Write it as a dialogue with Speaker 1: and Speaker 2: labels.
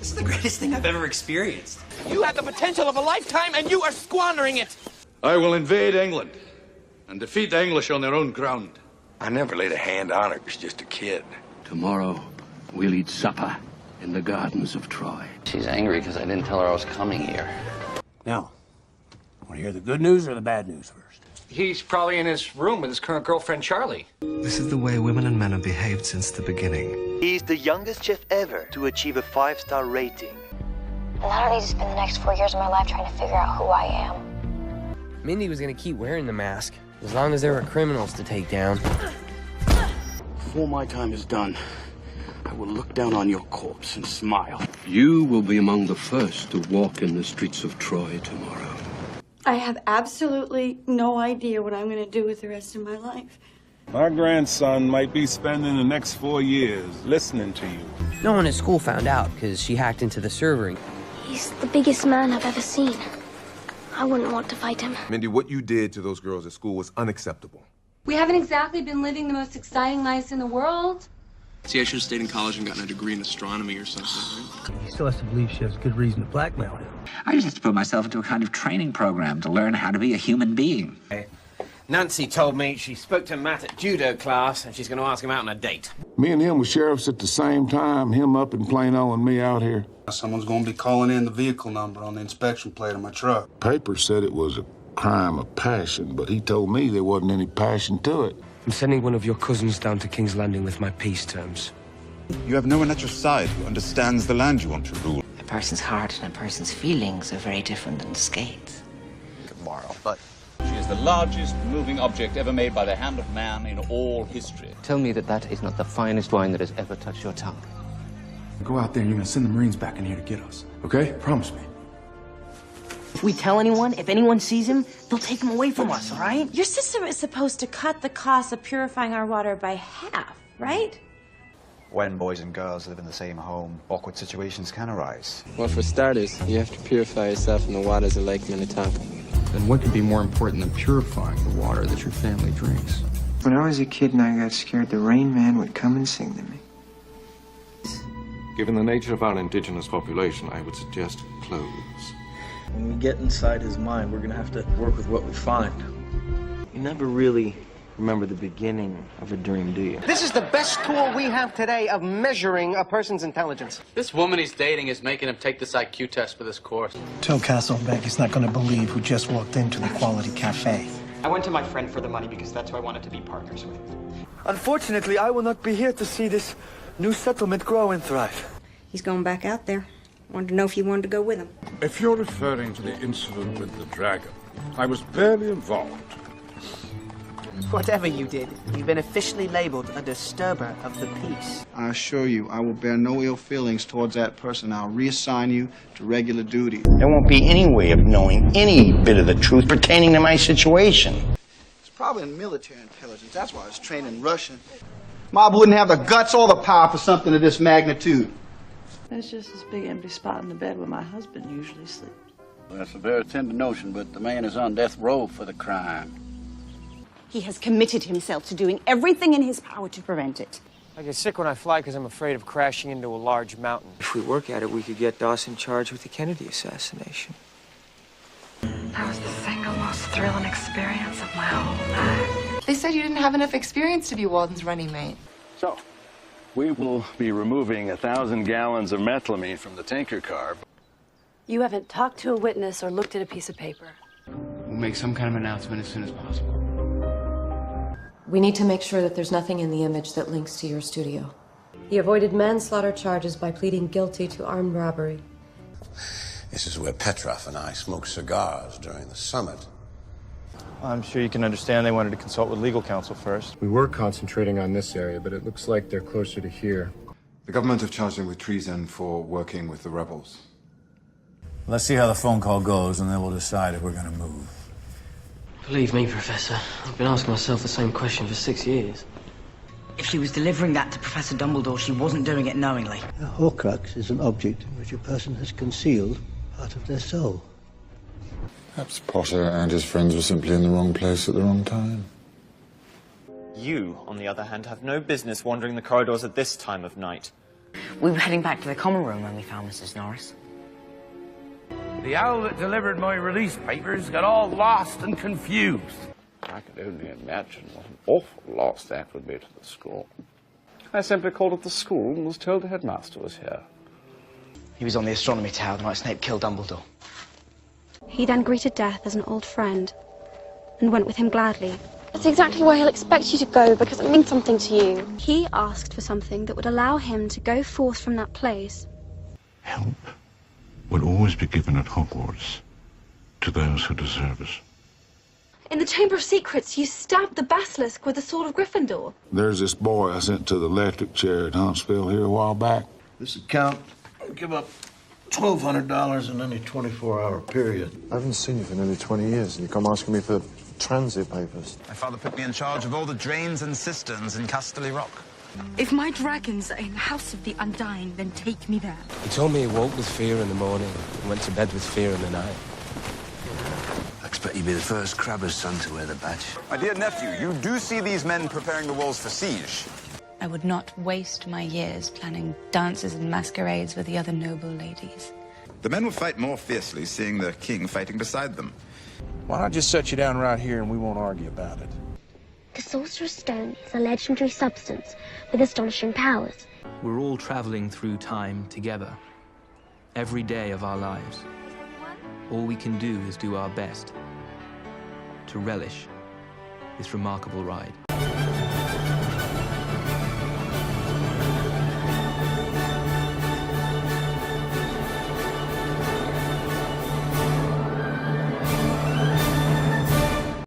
Speaker 1: This is the greatest thing I've ever experienced.
Speaker 2: You had the potential of a lifetime, and you are squandering it.
Speaker 3: I will invade England and defeat the English on their own ground.
Speaker 4: I never laid a hand on her. She was just a kid.
Speaker 5: Tomorrow, we'll eat supper in the gardens of Troy.
Speaker 6: She's angry because I didn't tell her I was coming here.
Speaker 7: Now, want to hear the good news or the bad news first?
Speaker 2: He's probably in his room with his current girlfriend, Charlie.
Speaker 8: This is the way women and men have behaved since the beginning.
Speaker 9: He's the youngest chef ever to achieve a 5-star rating.
Speaker 10: And I don't need to spend the next 4 years of my life trying to figure out who I am.
Speaker 11: Mindy was gonna keep wearing the mask, as long as there were criminals to take down.
Speaker 5: Before my time is done, I will look down on your corpse and smile. You will be among the first to walk in the streets of Troy tomorrow.
Speaker 12: I have absolutely no idea what I'm going to do with the rest of my life.
Speaker 13: My grandson might be spending the next 4 years listening to you.
Speaker 11: No one at school found out because she hacked into the server.
Speaker 10: He's the biggest man I've ever seen. I wouldn't want to fight him.
Speaker 14: Mindy, what you did to those girls at school was unacceptable.
Speaker 15: We haven't exactly been living the most exciting lives in the world.
Speaker 16: See, I should have stayed in college and gotten a degree in astronomy or something, right?
Speaker 7: He still has to believe she has good reason to blackmail him.
Speaker 17: I just have to put myself into a kind of training program to learn how to be a human being.
Speaker 2: Nancy told me she spoke to Matt at judo class, and she's going to ask him out on a date.
Speaker 13: Me and him were sheriffs at the same time, him up in Plano and me out here.
Speaker 18: Someone's going to be calling in the vehicle number on the inspection plate of my truck.
Speaker 13: Paper said it was a crime of passion, but he told me there wasn't any passion to it.
Speaker 7: I'm sending one of your cousins down to King's Landing with my peace terms.
Speaker 19: You have no one at your side who understands the land you want to rule.
Speaker 20: A person's heart and a person's feelings are very different than skates.
Speaker 3: Moral, but she is the largest moving object ever made by the hand of man in all history.
Speaker 6: Tell me that that is not the finest wine that has ever touched your tongue.
Speaker 8: Go out there and you're going to send the Marines back in here to get us. Okay? Promise me.
Speaker 20: If we tell anyone, if anyone sees him, they'll take him away from us, all right?
Speaker 15: Your system is supposed to cut the cost of purifying our water by half, right?
Speaker 3: When boys and girls live in the same home, awkward situations can arise.
Speaker 11: Well, for starters, you have to purify yourself in the waters of Lake Minnetonka.
Speaker 8: Then what could be more important than purifying the water that your family drinks?
Speaker 5: When I was a kid and I got scared, the Rain Man would come and sing to me.
Speaker 14: Given the nature of our indigenous population, I would suggest clothes.
Speaker 1: When we get inside his mind, we're gonna have to work with what we find. You never really remember the beginning of a dream, do you?
Speaker 2: This is the best tool we have today of measuring a person's intelligence.
Speaker 6: This woman he's dating is making him take this IQ test for this course.
Speaker 21: Tell Castlebeck he's not going to believe who just walked into the Quality Cafe.
Speaker 1: I went to my friend for the money because that's who I wanted to be partners with.
Speaker 9: Unfortunately, I will not be here to see this new settlement grow and thrive.
Speaker 12: He's going back out there. Wanted to know if you wanted to go with him.
Speaker 13: If you're referring to the incident with the dragon, I was barely involved.
Speaker 2: Whatever you did, you've been officially labeled a disturber of the peace.
Speaker 18: I assure you, I will bear no ill feelings towards that person. I'll reassign you to regular duty.
Speaker 17: There won't be any way of knowing any bit of the truth pertaining to my situation.
Speaker 18: It's probably in military intelligence. That's why I was trained in Russian. Mob wouldn't have the guts or the power for something of this magnitude.
Speaker 20: There's just this big empty spot in the bed where my husband usually sleeps.
Speaker 17: Well, that's a very tender notion, but the man is on death row for the crime.
Speaker 15: He has committed himself to doing everything in his power to prevent it.
Speaker 2: I get sick when I fly because I'm afraid of crashing into a large mountain.
Speaker 1: If we work at it, we could get Dawson charged with the Kennedy assassination.
Speaker 15: That was the single most thrilling experience of my whole life.
Speaker 20: They said you didn't have enough experience to be Walden's running mate.
Speaker 3: So, we will be removing 1,000 gallons of methylamine from the tanker car.
Speaker 15: You haven't talked to a witness or looked at a piece of paper.
Speaker 5: We'll make some kind of announcement as soon as possible.
Speaker 15: We need to make sure that there's nothing in the image that links to your studio. He avoided manslaughter charges by pleading guilty to armed robbery.
Speaker 4: This is where Petrov and I smoked cigars during the summit.
Speaker 1: I'm sure you can understand they wanted to consult with legal counsel first.
Speaker 8: We were concentrating on this area, but it looks like they're closer to here.
Speaker 19: The government have charged him with treason for working with the rebels.
Speaker 7: Let's see how the phone call goes, and then we'll decide if we're going to move.
Speaker 11: Believe me, Professor, I've been asking myself the same question for 6 years.
Speaker 20: If she was delivering that to Professor Dumbledore, she wasn't doing it knowingly.
Speaker 5: A Horcrux is an object in which a person has concealed part of their soul.
Speaker 19: Perhaps Potter and his friends were simply in the wrong place at the wrong time.
Speaker 1: You, on the other hand, have no business wandering the corridors at this time of night.
Speaker 20: We were heading back to the common room when we found Mrs. Norris.
Speaker 10: The owl that delivered my release papers got all lost and confused.
Speaker 3: I could only imagine what an awful loss that would be to the school. I simply called at the school and was told the headmaster was here.
Speaker 22: He was on the astronomy tower the night Snape killed Dumbledore.
Speaker 23: He then greeted death as an old friend and went with him gladly.
Speaker 12: That's exactly why he'll expect you to go, because it means something to you.
Speaker 23: He asked for something that would allow him to go forth from that place.
Speaker 13: Help will always be given at Hogwarts to those who deserve it.
Speaker 23: In the Chamber of Secrets, you stabbed the basilisk with the sword of Gryffindor.
Speaker 13: There's this boy I sent to the electric chair at Huntsville here a while back.
Speaker 24: This account will give up $1,200 in any 24-hour period.
Speaker 19: I haven't seen you for nearly 20 years, and you come asking me for transit papers.
Speaker 25: My father put me in charge of all the drains and cisterns in Casterly Rock.
Speaker 26: If my dragons are in the House of the Undying, then take me there.
Speaker 11: He told me he woke with fear in the morning and went to bed with fear in the night.
Speaker 4: I expect you'd be the first Crabber's son to wear the badge.
Speaker 25: My dear nephew, you do see these men preparing the walls for siege.
Speaker 26: I would not waste my years planning dances and masquerades with the other noble ladies.
Speaker 25: The men will fight more fiercely seeing their king fighting beside them.
Speaker 21: Why not just set you down right here and we won't argue about it?
Speaker 12: The Sorcerer's Stone is a legendary substance with astonishing powers.
Speaker 27: We're all traveling through time together, every day of our lives. All we can do is do our best to relish this remarkable ride.